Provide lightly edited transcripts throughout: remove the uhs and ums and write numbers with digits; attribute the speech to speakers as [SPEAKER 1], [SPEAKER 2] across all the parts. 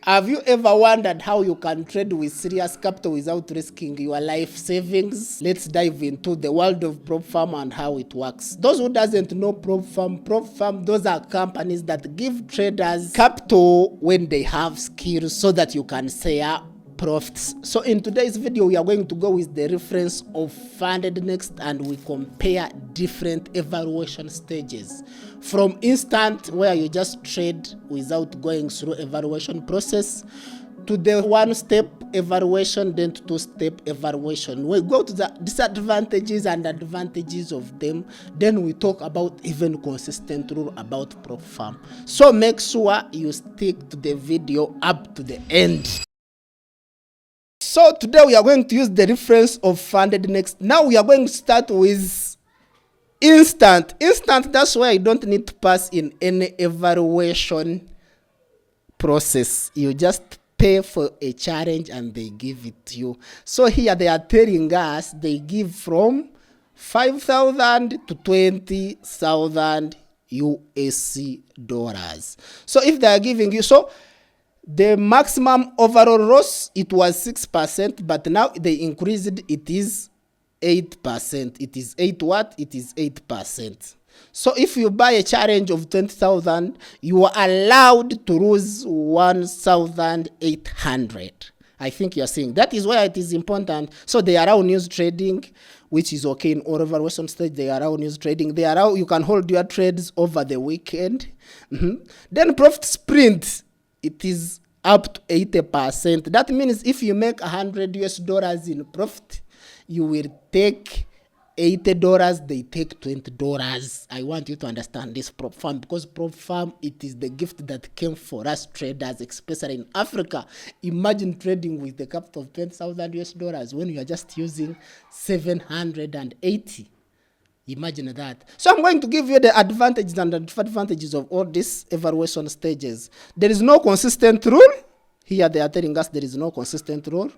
[SPEAKER 1] Have you ever wondered how you can trade with serious capital without risking your life savings? Let's dive into the world of prop firm and how it works. Those who doesn't know prop firm, those are companies that give traders capital when they have skills so that you can share profits. So in today's video, we are going to go with the reference of Funded Next and we compare different evaluation stages. From instant, where you just trade without going through evaluation process, to the one-step evaluation, then to two-step evaluation. We go to the disadvantages and advantages of them. Then we talk about even consistent rule about prop firm. So make sure you stick to the video up to the end. So today we are going to use the reference of Funded Next. Now we are going to start with instant. Instant, that's why you don't need to pass in any evaluation process. You just pay for a challenge and they give it to you. So here they are telling us they give from 5,000 to 20,000 USD dollars. So if they are giving you, so the maximum overall loss, it was 6%, but now they increased it, it is 8%. It is 8 what? It is 8%. So if you buy a challenge of 20,000, you are allowed to lose 1,800. I think you're seeing. That is why it is important. So they allow news trading, which is okay in all evaluation stage. They allow news trading. They allow, you can hold your trades over the weekend. Then profit sprint, it is up to 80%. That means if you make $100 in profit, you will take $80, they take $20. I want you to understand this prop firm, because prop firm, it is the gift that came for us traders, especially in Africa. Imagine trading with the capital of $20,000 when you are just using 780. Imagine that. So I'm going to give you the advantages and disadvantages of all these evaluation stages. There is no consistent rule. Here they are telling us there is no consistent rule.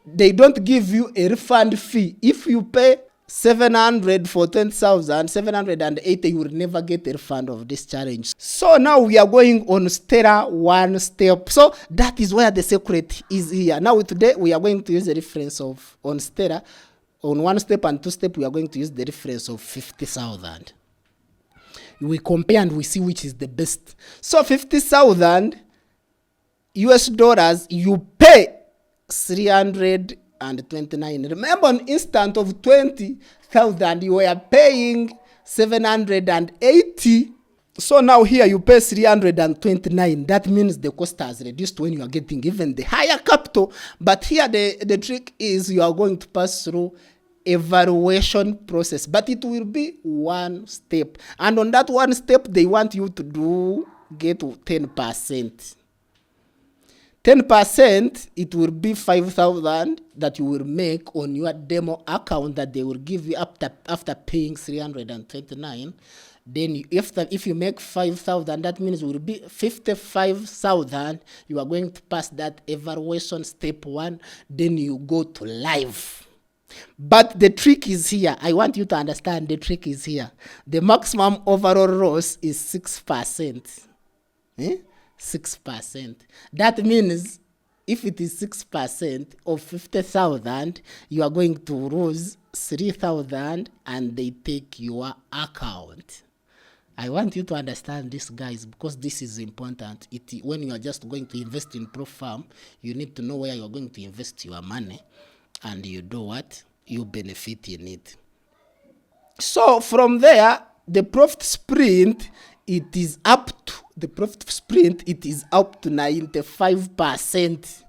[SPEAKER 1] They don't give you a refund fee. If you pay 700 for 10,000, 780, you will never get a refund of this challenge. So now we are going on Stellar one step. So that is where the secret is here. Now today we are going to use the reference of on Stellar. On one step and two step, we are going to use the reference of 50,000. We compare and we see which is the best. So 50,000 US dollars, you pay 329. Remember, an instant of 20,000, you were paying 780. So now here you pay 329. That means the cost has reduced when you are getting even the higher capital. But here the trick is you are going to pass through evaluation process, but it will be one step. And on that one step, they want you to get 10%. 10%, it will be 5,000 that you will make on your demo account that they will give you after paying 329. Then if you make 5,000, that means it will be 55,000. You are going to pass that evaluation step 1. Then you go to live. But the trick is here. I want you to understand the trick is here. The maximum overall loss is 6%. 6%. That means if it is 6% of 50,000, you are going to lose 3,000 and they take your account. I want you to understand this, guys, because this is important. When you are just going to invest in prop firm, you need to know where you are going to invest your money, and you do what? You benefit in it. So from there, the profit sprint, it is up to 95%.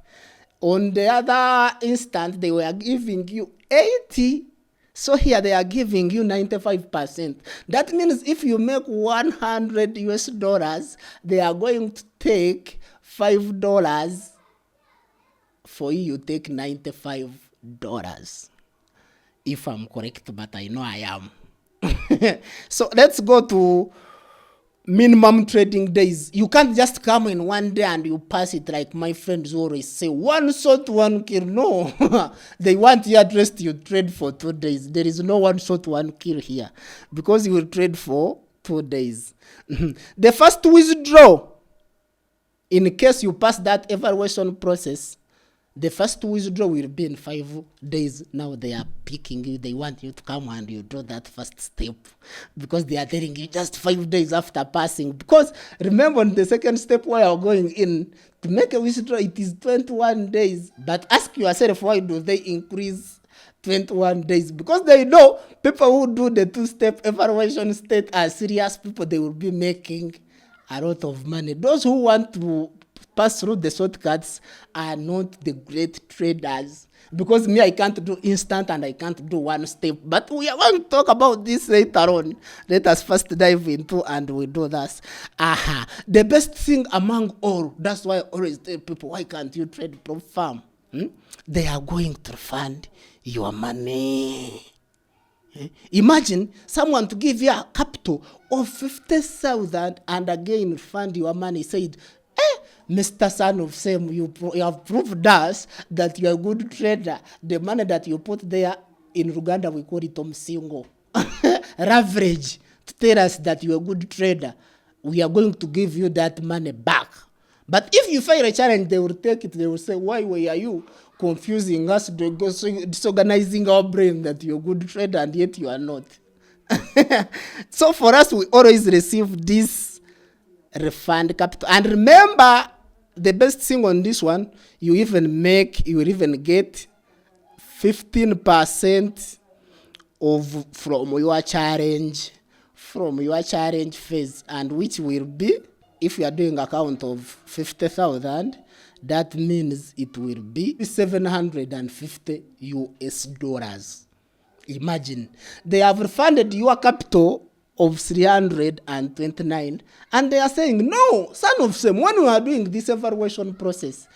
[SPEAKER 1] On the other instant, they were giving you 80. So here they are giving you 95%. That means if you make 100 US dollars, they are going to take $5 for you. You take $95. If I'm correct, but I know I am. So let's go to minimum trading days. You can't just come in one day and you pass it like my friends always say, one shot, one kill. No, they want your address you trade for 2 days. There is no one shot, one kill here, because you will trade for 2 days. The first withdraw, In case you pass that evaluation process, the first withdrawal will be in 5 days. Now they are picking you. They want you to come and you do that first step because they are telling you just 5 days after passing. Because remember, on the second step where you're going in to make a withdrawal, it is 21 days. But ask yourself, why do they increase 21 days? Because they know people who do the 2-step evaluation state are serious people. They will be making a lot of money. Those who want to pass through the shortcuts are not the great traders. Because me, I can't do instant and I can't do 1 step. But we are going to talk about this later on. Let us first dive into and we do that. The best thing among all, that's why I always tell people, why can't you trade prop farm? They are going to fund your money. Imagine someone to give you a capital of 50,000 and again fund your money. Said, Mr. Son of Sam, you have proved us that you are a good trader. The money that you put there, in Uganda we call it omsingo. Leverage to tell us that you are a good trader. We are going to give you that money back. But if you fail a challenge, they will take it. They will say, why were you confusing us, disorganizing our brain that you're a good trader and yet you are not? So for us, we always receive this refund capital. And remember, the best thing on this one, you will even get 15% from your challenge phase, and which will be, if you are doing a count of 50,000, that means it will be $750. Imagine, they have refunded your capital of 329, and they are saying, no, Son of Sam, when we are doing this evaluation process,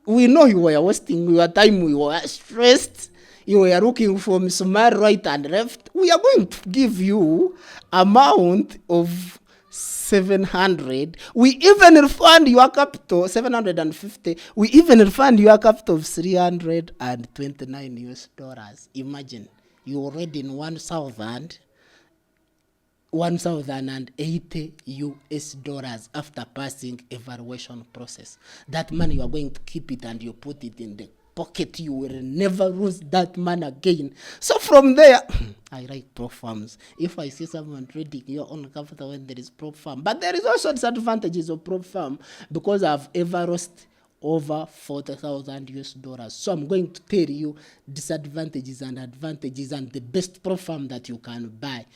[SPEAKER 1] we know you were wasting your time, you were stressed, you were looking for smart right and left. We are going to give you amount of 700. We even refund your capital 750. We even refund your capital of $329. Imagine, you already in $1,080 after passing evaluation process. That money, you are going to keep it and you put it in the pocket. You will never lose that money again. So from there, I like prop farms. If I see someone trading your own capital when there is prop farm, but there is also disadvantages of prop farm because I've ever lost over $40,000. So I'm going to tell you disadvantages and advantages and the best prop farm that you can buy.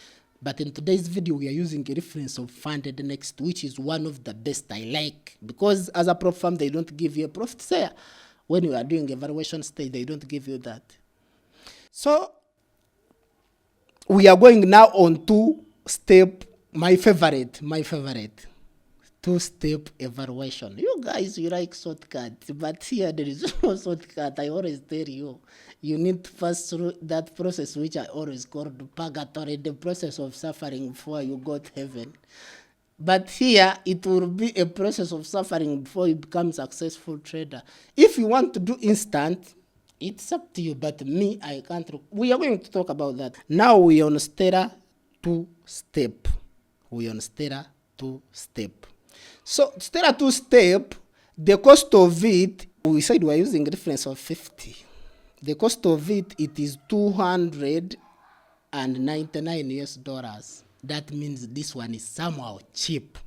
[SPEAKER 1] But in today's video, we are using a reference of Funded Next, which is one of the best I like. Because as a prop firm, they don't give you a profit share. When you are doing evaluation stage, they don't give you that. So we are going now on 2-step, my favorite. 2-step evaluation. You guys, you like shortcuts, but here there is no shortcut. I always tell you, you need to pass through that process, which I always call purgatory, the process of suffering before you go to heaven. But here, it will be a process of suffering before you become a successful trader. If you want to do instant, it's up to you, but me, I can't. We are going to talk about that. Now we are on Stellar 2-step. So Stellar 2-step, the cost of it, we said we are using a reference of 50. The cost of it is $299. That means this one is somehow cheap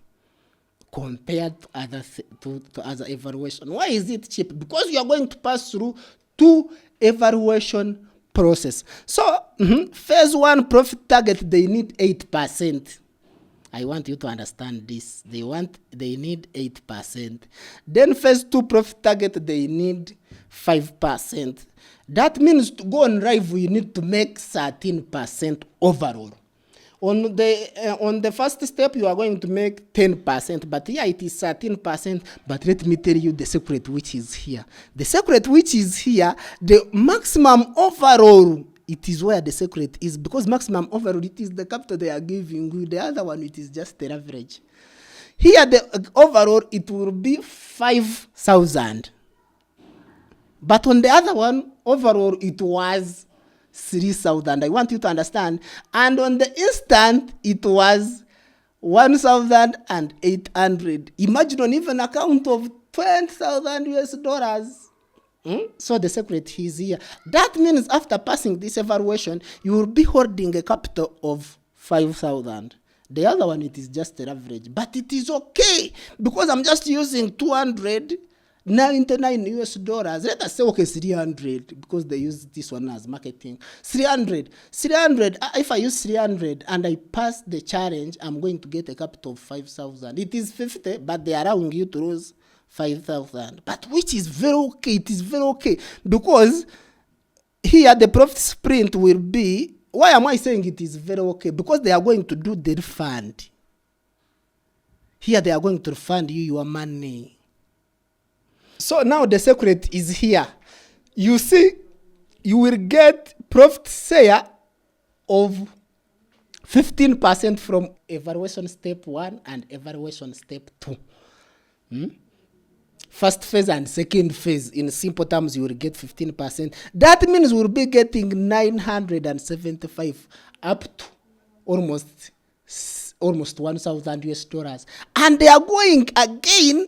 [SPEAKER 1] compared to other evaluation. Why is it cheap? Because you are going to pass through 2 evaluation process. So phase 1 profit target, they need 8%. I want you to understand this. They need 8%. Then phase 2 profit target, they need 5%. That means to go on live, we need to make 13% overall. On the first step, you are going to make 10%, but here it is 13%. But let me tell you the secret which is here. The secret which is here, the maximum overall, it is where the secret is, because maximum overall, it is the capital they are giving you. The other one, it is just the average. Here, the overall, it will be 5,000. But on the other one, overall, it was 3,000. I want you to understand. And on the instant, it was 1,800. Imagine on even account of 20,000 US dollars. So the secret is here. That means after passing this evaluation, you will be holding a capital of 5,000. The other one, it is just an average, but it is okay because I'm just using 299 US dollars. Let us say, okay, 300 because they use this one as marketing. 300. If I use 300 and I pass the challenge, I'm going to get a capital of 5,000. It is 50, but they are allowing you to lose 5,000. But which is very okay. It is very okay because here the profit sprint will be. Why am I saying it is very okay? Because they are going to do the refund. Here they are going to refund you your money. So now the secret is here. You see, you will get profit share of 15% from evaluation step 1 and evaluation step 2. First phase and second phase, in simple terms, you will get 15%. That means we'll be getting 975 up to almost 1,000 US dollars. And they are going again.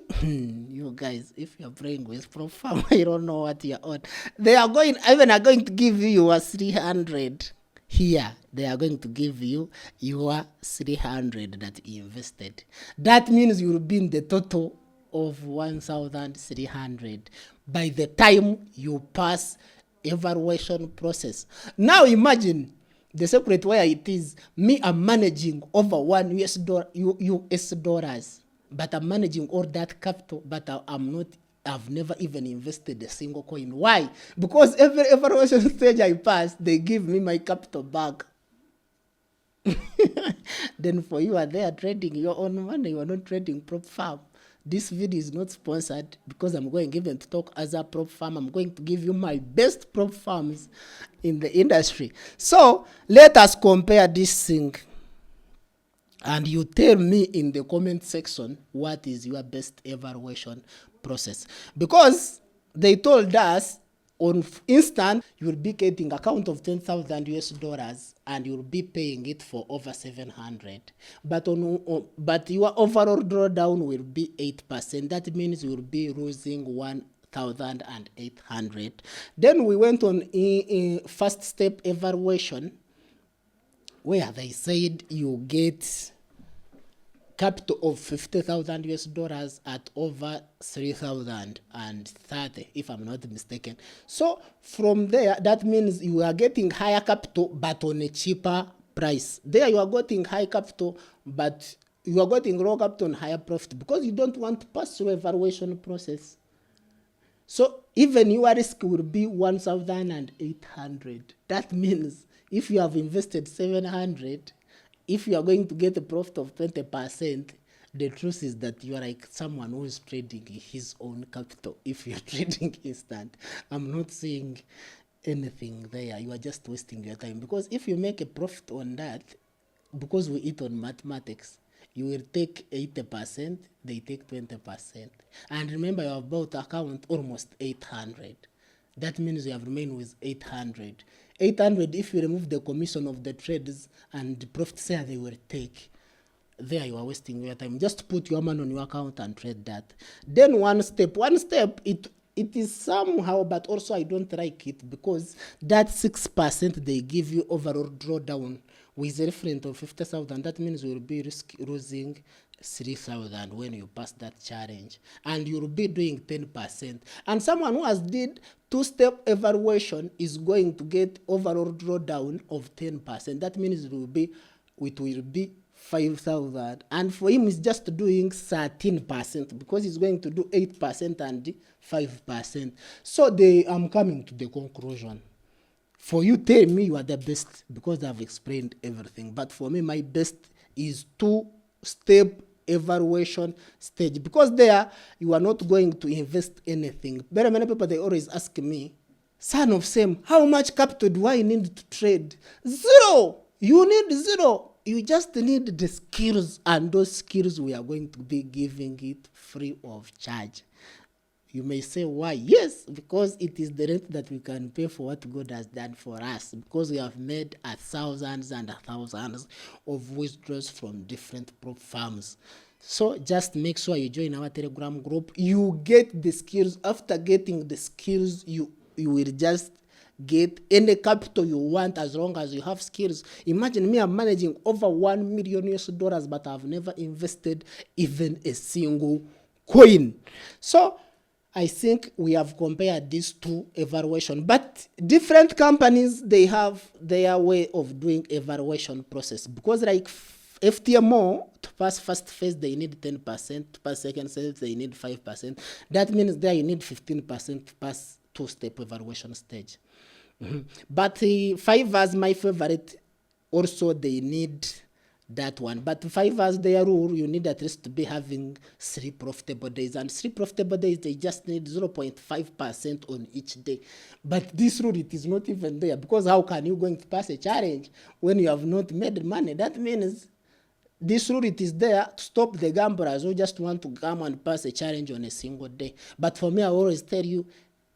[SPEAKER 1] You guys, if you're playing with PropFarm, I don't know what you're on. They are going to give you your 300 here. They are going to give you your 300 that you invested. That means you will be in the total of 1,300 by the time you pass evaluation process. Now imagine the secret where it is me, I'm managing over US dollars, but I'm managing all that capital, but I've never even invested a single coin. Why? Because every evaluation stage I pass, they give me my capital back. Then for you are there trading your own money, you are not trading PropFarm. This video is not sponsored because I'm going even to talk as a PropFarm. I'm going to give you my best PropFarms in the industry. So let us compare this thing. And you tell me in the comment section what is your best evaluation process. Because they told us on instant, you will be getting account of 10,000 US dollars and you will be paying it for over 700. But but your overall drawdown will be 8%. That means you will be losing 1,800. Then we went on in first step evaluation where they said you get capital of 50,000 US dollars at over 3,030, if I'm not mistaken. So from there, that means you are getting higher capital, but on a cheaper price. There you are getting high capital, but you are getting low capital on higher profit because you don't want to pass through evaluation process. So even your risk will be 1,800. That means if you have invested 700, if you are going to get a profit of 20%, the truth is that you are like someone who is trading his own capital. If you're trading instant, I'm not saying anything there. You are just wasting your time. Because if you make a profit on that, because we eat on mathematics, you will take 80%, they take 20. And remember, you have bought account almost 800. That means you have remained with 800. 800, if you remove the commission of the trades and the profit share they will take, there you are wasting your time. Just put your money on your account and trade that. Then one step, it is somehow, but also I don't like it because that 6% they give you overall drawdown with a reference of 50,000. That means you will be losing 3,000 when you pass that challenge, and you will be doing 10%. And someone who has did two-step evaluation is going to get overall drawdown of 10%. That means it will be 5,000, and for him, he's just doing 13% because he's going to do 8% and 5%. So I'm coming to the conclusion. For you, tell me you are the best because I've explained everything. But for me, my best is two-step evaluation stage, because there you are not going to invest anything. Very many people, they always ask me, son of Sam, how much capital do I need to trade? Zero. You need zero. You just need the skills, and those skills we are going to be giving it free of charge. You may say, why? Yes, because it is the rent that we can pay for what God has done for us, because we have made thousands and thousands of withdrawals from different prop farms. So just make sure you join our Telegram group. You get the skills. After getting the skills, you will just get any capital you want as long as you have skills. Imagine me, I'm managing over $1 million US, but I've never invested even a single coin. So I think we have compared these two evaluation, but different companies, they have their way of doing evaluation process, because like FTMO, to pass first phase, they need 10%, to pass second phase, they need 5%. That means there you need 15% to pass two-step evaluation stage. But Fiverr, my favorite, also they need that one. But Fiverr, their rule, you need at least to be having 3 profitable days. And 3 profitable days, they just need 0.5% on each day. But this rule, it is not even there, because how can you going to pass a challenge when you have not made money? That means this rule, it is there to stop the gamblers who just want to come and pass a challenge on a single day. But for me, I always tell you,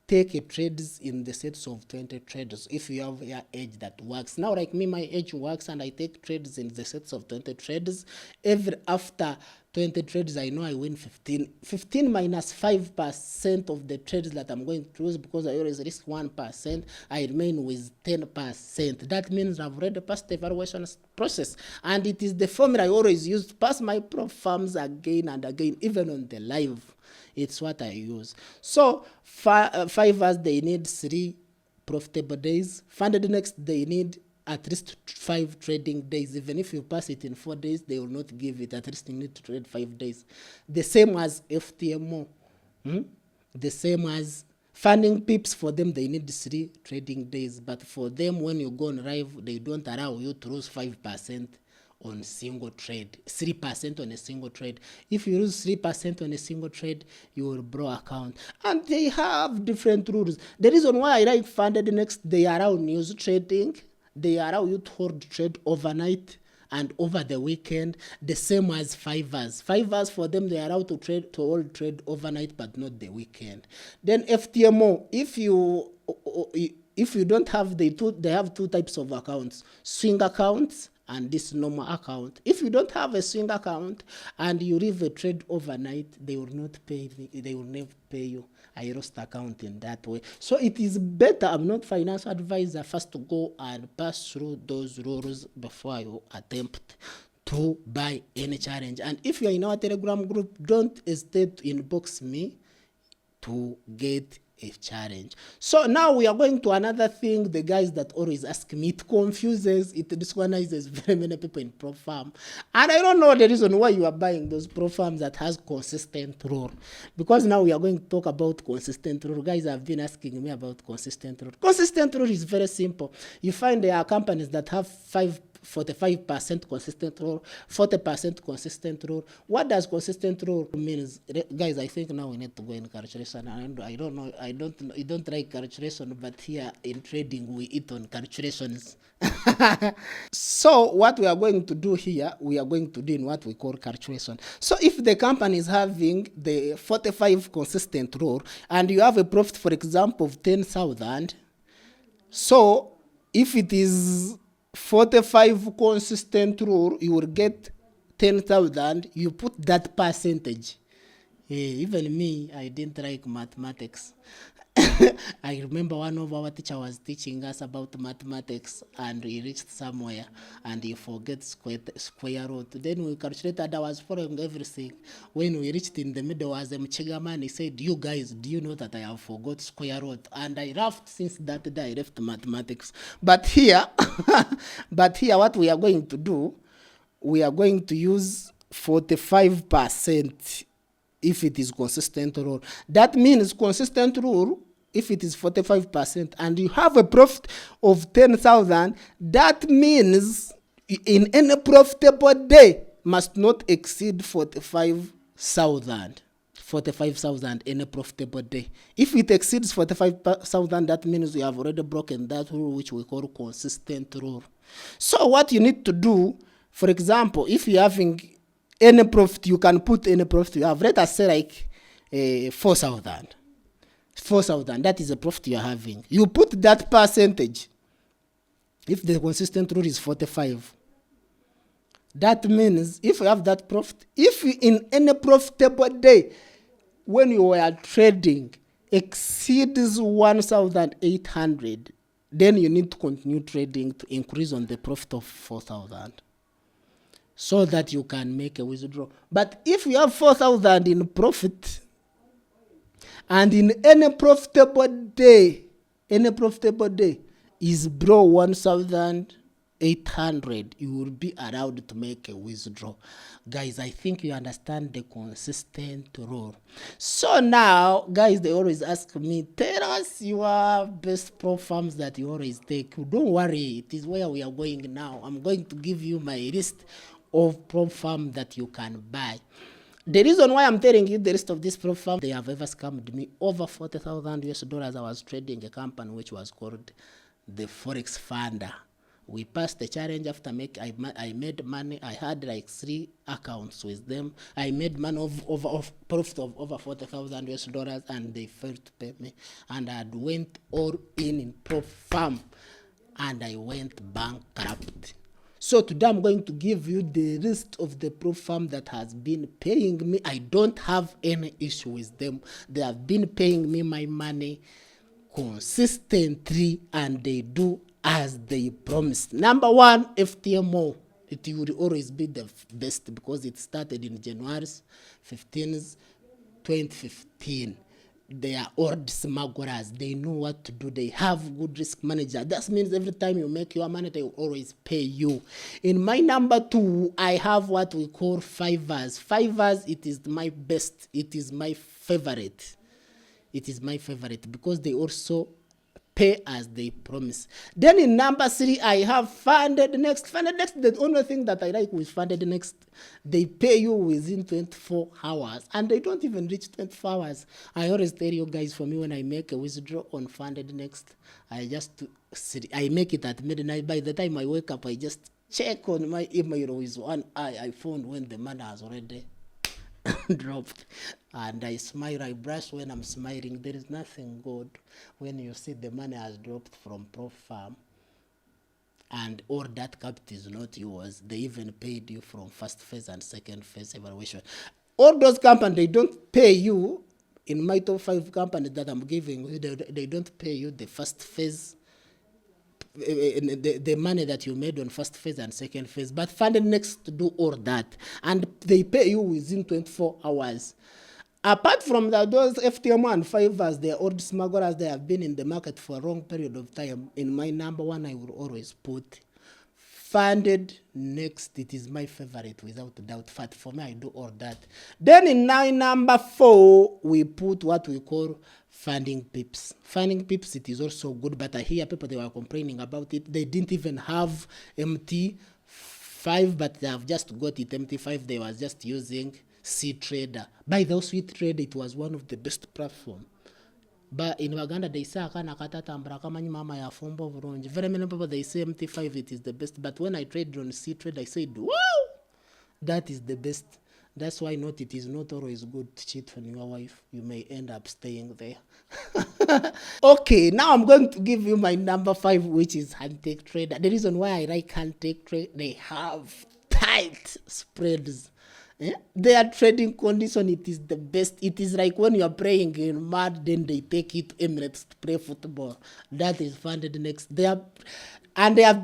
[SPEAKER 1] take a trades in the sets of 20 trades if you have your edge that works. Now, like me, my edge works, and I take trades in the sets of 20 trades. After 20 trades, I know I win 15. 15 minus 5% of the trades that I'm going to lose, because I always risk 1%, I remain with 10%. That means I've already passed the evaluation process. And it is the formula I always use to pass my prop farms again and again, even on the live. It's what I use. So Fiverr, they need 3 profitable days. Funded Next, they need at least 5 trading days. Even if you pass it in 4 days, they will not give it. At least you need to trade 5 days. The same as FTMO. The same as Funding Pips. For them, they need 3 trading days. But for them, when you go on live, they don't allow you to lose 5% on single trade, 3% on a single trade. If you lose 3% on a single trade, you will blow account. And they have different rules. The reason why I like Funded Next, they allow news trading. They allow you to hold trade overnight and over the weekend, the same as Fiverr. Fiverr, for them, they allow to hold trade overnight, but not the weekend. Then FTMO, if you don't have, they have 2 types of accounts: swing accounts and this normal account. If you don't have a swing account and you leave a trade overnight, they will not pay me. They will never pay you. I lost account in that way. So it is better, I'm not financial advisor, first to go and pass through those rules before you attempt to buy any challenge. And if you're in our Telegram group, don't hesitate to inbox me to get a challenge. So now we are going to another thing, the guys that always ask me. It confuses, it disorganizes very many people in prop farm. And I don't know the reason why you are buying those prop farms that has consistent rule. Because now we are going to talk about consistent rule. Guys have been asking me about consistent rule. Consistent rule is very simple. You find there are companies that have 45% consistent rule, 40% consistent rule. What does consistent rule means? Guys, I think now we need to go in calculation. I don't know, I don't like calculation, but here in trading we eat on calculations. So what we are going to do here, we are going to do in what we call calculation. So if the company is having the 45 consistent rule and you have a profit, for example, of 10,000, so if it is 45 consistent rule, you will get 10,000. You put that percentage. Even me, I didn't like mathematics. I remember one of our teacher was teaching us about mathematics, and we reached somewhere and he forget square root. Then we calculated, I was following everything. When we reached in the middle was a Mchigaman, he said, "You guys, do you know that I have forgot square root?" And I laughed. Since that day I left mathematics. But here, what we are going to do, we are going to use 45% if it is consistent rule. That means consistent rule, if it is 45% and you have a profit of 10,000, that means in any profitable day must not exceed 45,000. 45,000 in a profitable day. If it exceeds 45,000, that means you have already broken that rule, which we call consistent rule. So what you need to do, for example, if you're having any profit, you can put any profit you have. Let us say like 4,000. 4,000. That is the profit you're having. You put that percentage. If the consistent rule is 45, that means if you have that profit, if you, in any profitable day, when you are trading, exceeds 1,800, then you need to continue trading to increase on the profit of 4,000 so that you can make a withdrawal. But if you have 4,000 in profit, and in any profitable day is below 1,800, you will be allowed to make a withdrawal. Guys, I think you understand the consistent rule. So now, guys, they always ask me, tell us your best prop firms that you always take. Don't worry, it is where we are going now. I'm going to give you my list of prop firm that you can buy. The reason why I'm telling you the rest of this prop firm, they have ever scammed me over 40,000 US dollars. I was trading a company which was called the Forex Funder. We passed the challenge after I made money. I had like 3 accounts with them. I made money of profit of over 40,000 US dollars, and they failed to pay me. And I went all in prop firm, and I went bankrupt. So today I'm going to give you the list of the prop firm that has been paying me. I don't have any issue with them. They have been paying me my money consistently, and they do as they promised. Number 1, FTMO. It will always be the best because it started in January 15th, 2015. They are old smugglers. They know what to do. They have good risk manager. That means every time you make your money, they will always pay you. In my number 2, I have what we call Fivers. Fivers, it is my best. It is my favorite. It is my favorite because they also pay as they promise. Then in number 3, I have Funded Next. Funded Next, the only thing that I like with Funded Next, they pay you within 24 hours, and they don't even reach 24 hours. I always tell you guys, for me, when I make a withdrawal on Funded Next, I make it at midnight. By the time I wake up, I just check on my email with one eye. I found when the money has already dropped, and I smile. I brush when I'm smiling. There is nothing good when you see the money has dropped from prop firm and all that capital is not yours. They even paid you from first phase and second phase evaluation. All those companies, they don't pay you. In my top 5 companies that I'm giving you, they don't pay you the first phase, the money that you made on first phase and second phase, but Funded Next to do all that, and they pay you within 24 hours. Apart from that, those FTMO and Fivers, they are old smugglers. They have been in the market for a long period of time. In my number 1, I will always put Funded Next. It is my favorite without doubt. For me, I do all that. Then in my number 4, we put what we call Funding Pips. Funding Pips, it is also good, but I hear people, they were complaining about it. They didn't even have MT5, but they have just got it MT5. They was just using C-Trader. By the way, C-Trader, it was one of the best platforms. But in Uganda, they say, very many people, they say MT5, it is the best. But when I traded on C-Trader, I said, wow, that is the best. That's why it is not always good to cheat on your wife. You may end up staying there. Okay, now I'm going to give you my number 5, which is Handtake Trader. The reason why I like Handtake Trader, they have tight spreads. Their trading condition, it is the best. It is like when you are playing in mud, then they take you to Emirates to play football. That is Funded Next. They have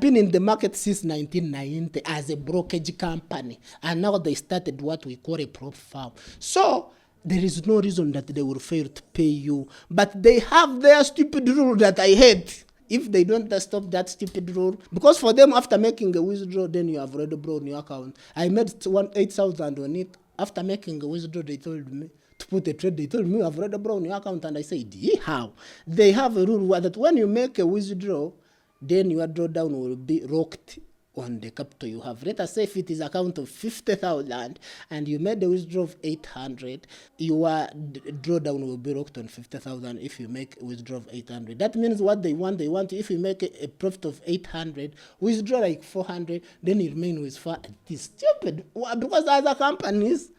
[SPEAKER 1] been in the market since 1990 as a brokerage company, and now they started what we call a prop firm. So there is no reason that they will fail to pay you, but they have their stupid rule that I hate. If they don't stop that stupid rule, because for them, after making a withdrawal, then you have already blown your account. I made 8,000 on it. After making a withdrawal, they told me to put a trade. They told me I've already blown your account, and I said, how? They have a rule that when you make a withdrawal, then your drawdown will be locked on the capital you have. Let us say if it is account of 50,000 and you made a withdrawal of 800, your drawdown will be locked on 50,000 if you make a withdrawal of 800. That means what they want, if you make a profit of 800, withdraw like 400, then you remain with 4. It is stupid. Because other companies,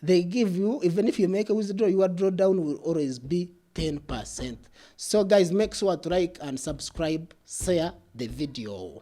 [SPEAKER 1] they give you, even if you make a withdrawal, your drawdown will always be 10%. So guys, make sure to like and subscribe, share the video.